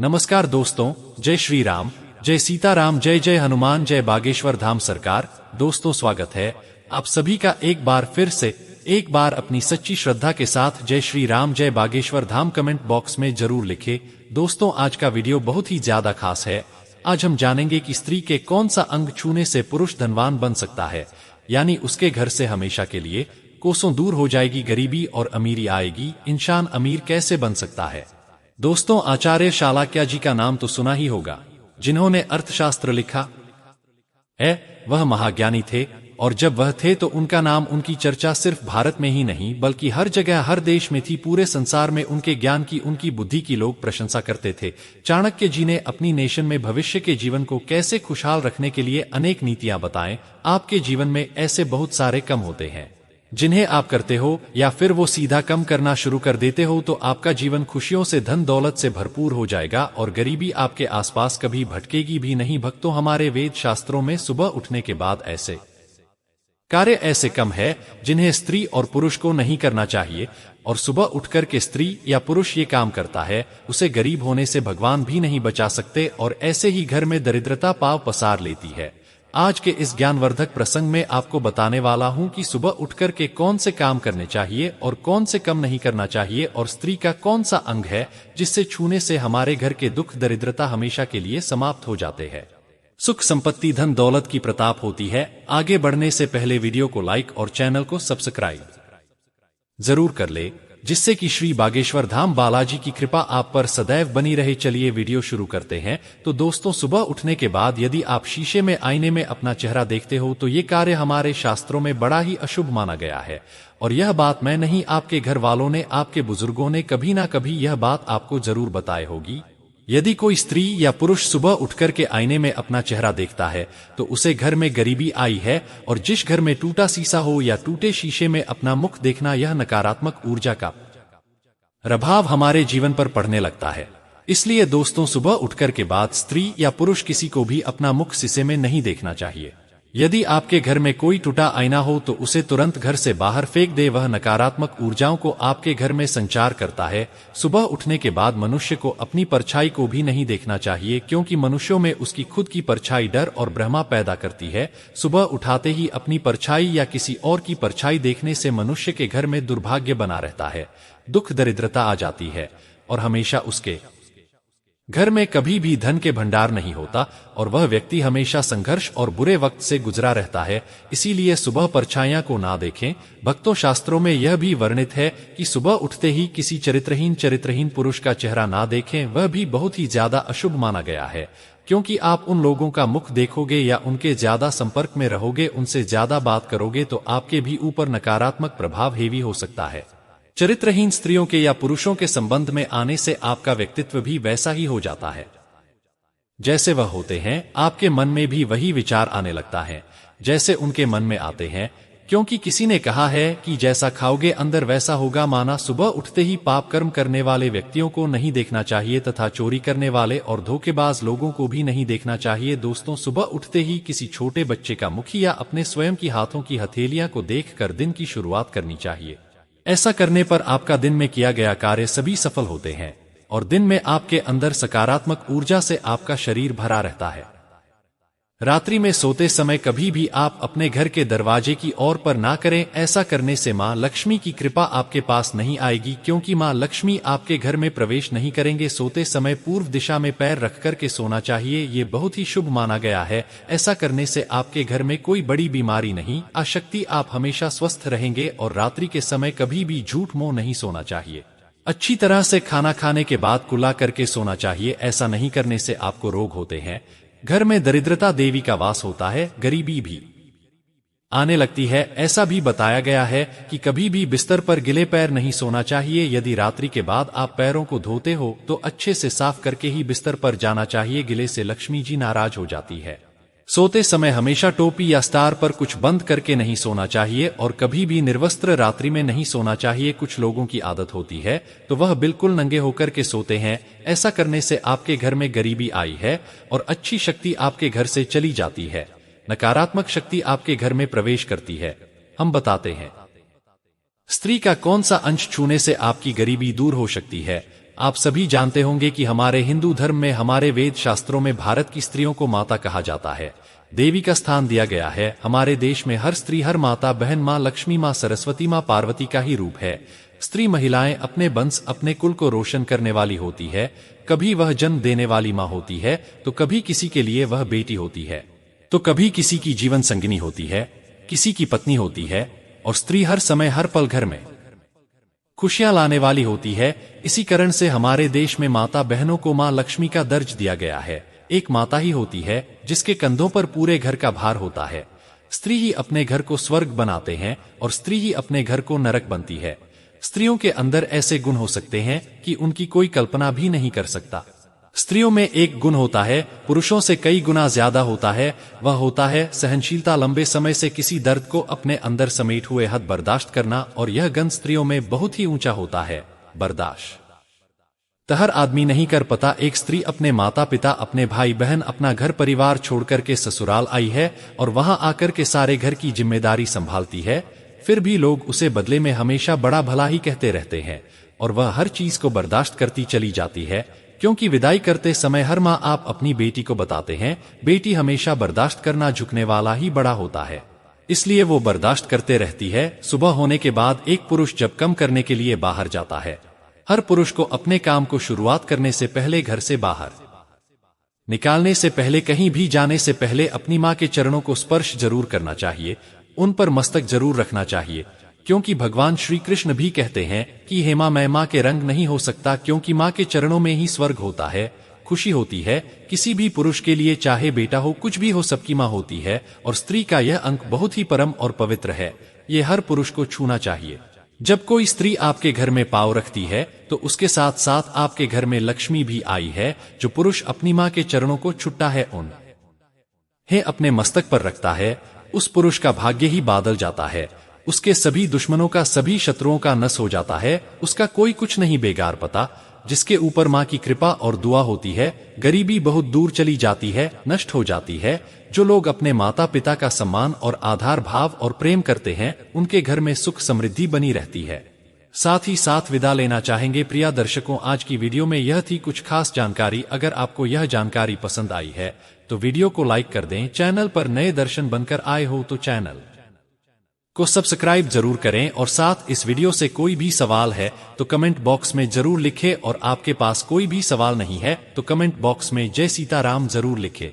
नमस्कार दोस्तों, जय श्री राम, जय सीताराम, जय जय हनुमान, जय बागेश्वर धाम सरकार। दोस्तों स्वागत है आप सभी का एक बार फिर से। एक बार अपनी सच्ची श्रद्धा के साथ जय श्री राम, जय बागेश्वर धाम कमेंट बॉक्स में जरूर लिखें। दोस्तों आज का वीडियो बहुत ही ज्यादा खास है। आज हम जानेंगे कि स्त्री के कौन सा अंग छूने से पुरुष धनवान बन सकता है, यानी उसके घर से हमेशा के लिए कोसों दूर हो जाएगी गरीबी और अमीरी आएगी। इंसान अमीर कैसे बन सकता है? दोस्तों आचार्य शालाक्य जी का नाम तो सुना ही होगा, जिन्होंने अर्थशास्त्र लिखा है। वह महाज्ञानी थे और जब वह थे तो उनका नाम, उनकी चर्चा सिर्फ भारत में ही नहीं बल्कि हर जगह, हर देश में थी। पूरे संसार में उनके ज्ञान की, उनकी बुद्धि की लोग प्रशंसा करते थे। चाणक्य जी ने अपनी नेशन में भविष्य के जीवन को कैसे खुशहाल रखने के लिए अनेक नीतियां बताएं। आपके जीवन में ऐसे बहुत सारे कम होते हैं जिन्हें आप करते हो या फिर वो सीधा कम करना शुरू कर देते हो तो आपका जीवन खुशियों से, धन दौलत से भरपूर हो जाएगा और गरीबी आपके आसपास कभी भटकेगी भी नहीं। भक्तों, हमारे वेद शास्त्रों में सुबह उठने के बाद ऐसे कार्य ऐसे कम है जिन्हें स्त्री और पुरुष को नहीं करना चाहिए, और सुबह उठकर के स्त्री या पुरुष ये काम करता है उसे गरीब होने से भगवान भी नहीं बचा सकते और ऐसे ही घर में दरिद्रता पांव पसार लेती है। आज के इस ज्ञानवर्धक प्रसंग में आपको बताने वाला हूं कि सुबह उठकर के कौन से काम करने चाहिए और कौन से कम नहीं करना चाहिए, और स्त्री का कौन सा अंग है जिससे छूने से हमारे घर के दुख दरिद्रता हमेशा के लिए समाप्त हो जाते हैं। सुख संपत्ति धन दौलत की प्रताप होती है। आगे बढ़ने से पहले वीडियो को लाइक और चैनल को सब्सक्राइब जरूर कर ले, जिससे कि श्री बागेश्वर धाम बालाजी की कृपा आप पर सदैव बनी रहे। चलिए वीडियो शुरू करते हैं। तो दोस्तों, सुबह उठने के बाद यदि आप शीशे में, आईने में अपना चेहरा देखते हो तो ये कार्य हमारे शास्त्रों में बड़ा ही अशुभ माना गया है। और यह बात मैं नहीं, आपके घर वालों ने, आपके बुजुर्गों ने कभी ना कभी यह बात आपको जरूर बताई होगी। यदि कोई स्त्री या पुरुष सुबह उठकर के आईने में अपना चेहरा देखता है तो उसे घर में गरीबी आई है, और जिस घर में टूटा शीशा हो या टूटे शीशे में अपना मुख देखना, यह नकारात्मक ऊर्जा का प्रभाव हमारे जीवन पर पड़ने लगता है। इसलिए दोस्तों, सुबह उठकर के बाद स्त्री या पुरुष किसी को भी अपना मुख शीशे में नहीं देखना चाहिए। यदि आपके घर में कोई टूटा आईना हो तो उसे तुरंत घर से बाहर फेंक दे, वह नकारात्मक ऊर्जाओं को आपके घर में संचार करता है। सुबह उठने के बाद मनुष्य को अपनी परछाई को भी नहीं देखना चाहिए, क्योंकि मनुष्यों में उसकी खुद की परछाई डर और भ्रम पैदा करती है। सुबह उठाते ही अपनी परछाई या किसी और की परछाई देखने से मनुष्य के घर में दुर्भाग्य बना रहता है, दुख दरिद्रता आ जाती है और हमेशा उसके घर में कभी भी धन के भंडार नहीं होता और वह व्यक्ति हमेशा संघर्ष और बुरे वक्त से गुजरा रहता है। इसीलिए सुबह परछाइयां को ना देखें। भक्तों, शास्त्रों में यह भी वर्णित है कि सुबह उठते ही किसी चरित्रहीन पुरुष का चेहरा ना देखें। वह भी बहुत ही ज्यादा अशुभ माना गया है, क्योंकि आप उन लोगों का मुख देखोगे या उनके ज्यादा संपर्क में रहोगे, उनसे ज्यादा बात करोगे तो आपके भी ऊपर नकारात्मक प्रभाव हेवी हो सकता है। चरित्रहीन स्त्रियों के या पुरुषों के संबंध में आने से आपका व्यक्तित्व भी वैसा ही हो जाता है जैसे वह होते हैं। आपके मन में भी वही विचार आने लगता है जैसे उनके मन में आते हैं, क्योंकि किसी ने कहा है कि जैसा खाओगे अंदर वैसा होगा। माना, सुबह उठते ही पाप कर्म करने वाले व्यक्तियों को नहीं देखना चाहिए तथा चोरी करने वाले और धोखेबाज लोगों को भी नहीं देखना चाहिए। दोस्तों, सुबह उठते ही किसी छोटे बच्चे का मुख या अपने स्वयं की हाथों की हथेलियां को देखकर दिन की शुरुआत करनी चाहिए। ऐसा करने पर आपका दिन में किया गया कार्य सभी सफल होते हैं और दिन में आपके अंदर सकारात्मक ऊर्जा से आपका शरीर भरा रहता है। रात्रि में सोते समय कभी भी आप अपने घर के दरवाजे की ओर पर ना करें। ऐसा करने से मां लक्ष्मी की कृपा आपके पास नहीं आएगी, क्योंकि मां लक्ष्मी आपके घर में प्रवेश नहीं करेंगे। सोते समय पूर्व दिशा में पैर रखकर के सोना चाहिए, ये बहुत ही शुभ माना गया है। ऐसा करने से आपके घर में कोई बड़ी बीमारी नहीं आ सकती, आप हमेशा स्वस्थ रहेंगे। और रात्रि के समय कभी भी झूठ मुंह नहीं सोना चाहिए। अच्छी तरह से खाना खाने के बाद कुल्ला करके सोना चाहिए। ऐसा नहीं करने से आपको रोग होते हैं, घर में दरिद्रता देवी का वास होता है, गरीबी भी आने लगती है। ऐसा भी बताया गया है कि कभी भी बिस्तर पर गिले पैर नहीं सोना चाहिए। यदि रात्रि के बाद आप पैरों को धोते हो तो अच्छे से साफ करके ही बिस्तर पर जाना चाहिए, गिले से लक्ष्मी जी नाराज हो जाती है। सोते समय हमेशा टोपी या स्टार पर कुछ बंद करके नहीं सोना चाहिए और कभी भी निर्वस्त्र रात्रि में नहीं सोना चाहिए। कुछ लोगों की आदत होती है तो वह बिल्कुल नंगे होकर के सोते हैं। ऐसा करने से आपके घर में गरीबी आई है और अच्छी शक्ति आपके घर से चली जाती है, नकारात्मक शक्ति आपके घर में प्रवेश करती है। हम बताते हैं स्त्री का कौन सा अंश छूने से आपकी गरीबी दूर हो सकती है। आप सभी जानते होंगे कि हमारे हिंदू धर्म में, हमारे वेद शास्त्रों में भारत की स्त्रियों को माता कहा जाता है, देवी का स्थान दिया गया है। हमारे देश में हर स्त्री, हर माता, बहन, माँ लक्ष्मी, माँ सरस्वती, माँ पार्वती का ही रूप है। स्त्री महिलाएं अपने वंश, अपने कुल को रोशन करने वाली होती है। कभी वह जन्म देने वाली माँ होती है, तो कभी किसी के लिए वह बेटी होती है, तो कभी किसी की जीवन संगिनी होती है, किसी की पत्नी होती है। और स्त्री हर समय, हर पल घर में खुशियां लाने वाली होती है। इसी कारण से हमारे देश में माता बहनों को माँ लक्ष्मी का दर्ज दिया गया है। एक माता ही होती है जिसके कंधों पर पूरे घर का भार होता है। स्त्री ही अपने घर को स्वर्ग बनाते हैं और स्त्री ही अपने घर को नरक बनती है। स्त्रियों के अंदर ऐसे गुण हो सकते हैं कि उनकी कोई कल्पना भी नहीं कर सकता। स्त्रियों में एक गुण होता है, पुरुषों से कई गुना ज्यादा होता है, वह होता है सहनशीलता। लंबे समय से किसी दर्द को अपने अंदर समेट हुए हद बर्दाश्त करना, और यह गुण स्त्रियों में बहुत ही ऊंचा होता है, बर्दाश्त। हर आदमी नहीं कर पाता। एक स्त्री अपने माता पिता, अपने भाई बहन, अपना घर परिवार छोड़कर के ससुराल आई है और वहां आकर के सारे घर की जिम्मेदारी संभालती है। फिर भी लोग उसे बदले में हमेशा बड़ा भला ही कहते रहते हैं और वह हर चीज को बर्दाश्त करती चली जाती है, क्योंकि विदाई करते समय हर माँ आप अपनी बेटी को बताते हैं, बेटी हमेशा बर्दाश्त करना, झुकने वाला ही बड़ा होता है। इसलिए वो बर्दाश्त करते रहती है। सुबह होने के बाद एक पुरुष जब काम करने के लिए बाहर जाता है, हर पुरुष को अपने काम को शुरुआत करने से पहले, घर से बाहर निकालने से पहले, कहीं भी जाने से पहले अपनी माँ के चरणों को स्पर्श जरूर करना चाहिए, उन पर मस्तक जरूर रखना चाहिए। क्योंकि भगवान श्री कृष्ण भी कहते हैं कि हे माँ, मैं माँ के रंग नहीं हो सकता, क्योंकि माँ के चरणों में ही स्वर्ग होता है, खुशी होती है। किसी भी पुरुष के लिए, चाहे बेटा हो, कुछ भी हो, सबकी माँ होती है। और स्त्री का यह अंक बहुत ही परम और पवित्र है, ये हर पुरुष को छूना चाहिए। जब कोई स्त्री आपके घर में पाँव रखती है तो उसके साथ साथ आपके घर में लक्ष्मी भी आई है। जो पुरुष अपनी माँ के चरणों को छुट्टा है, उन्हें अपने मस्तक पर रखता है, उस पुरुष का भाग्य ही बादल जाता है। उसके सभी दुश्मनों का, सभी शत्रुओं का नस हो जाता है। उसका कोई कुछ नहीं बेगार पता। जिसके ऊपर माँ की कृपा और दुआ होती है, गरीबी बहुत दूर चली जाती है, नष्ट हो जाती है। जो लोग अपने माता पिता का सम्मान और आधार भाव और प्रेम करते हैं, उनके घर में सुख समृद्धि बनी रहती है। साथ ही साथ विदा लेना चाहेंगे। प्रिय दर्शकों, आज की वीडियो में यह थी कुछ खास जानकारी। अगर आपको यह जानकारी पसंद आई है तो वीडियो को लाइक कर दें। चैनल पर नए दर्शन बनकर आए हो तो चैनल को सब्सक्राइब जरूर करें, और साथ इस वीडियो से कोई भी सवाल है तो कमेंट बॉक्स में जरूर लिखें, और आपके पास कोई भी सवाल नहीं है तो कमेंट बॉक्स में जय सीताराम जरूर लिखें।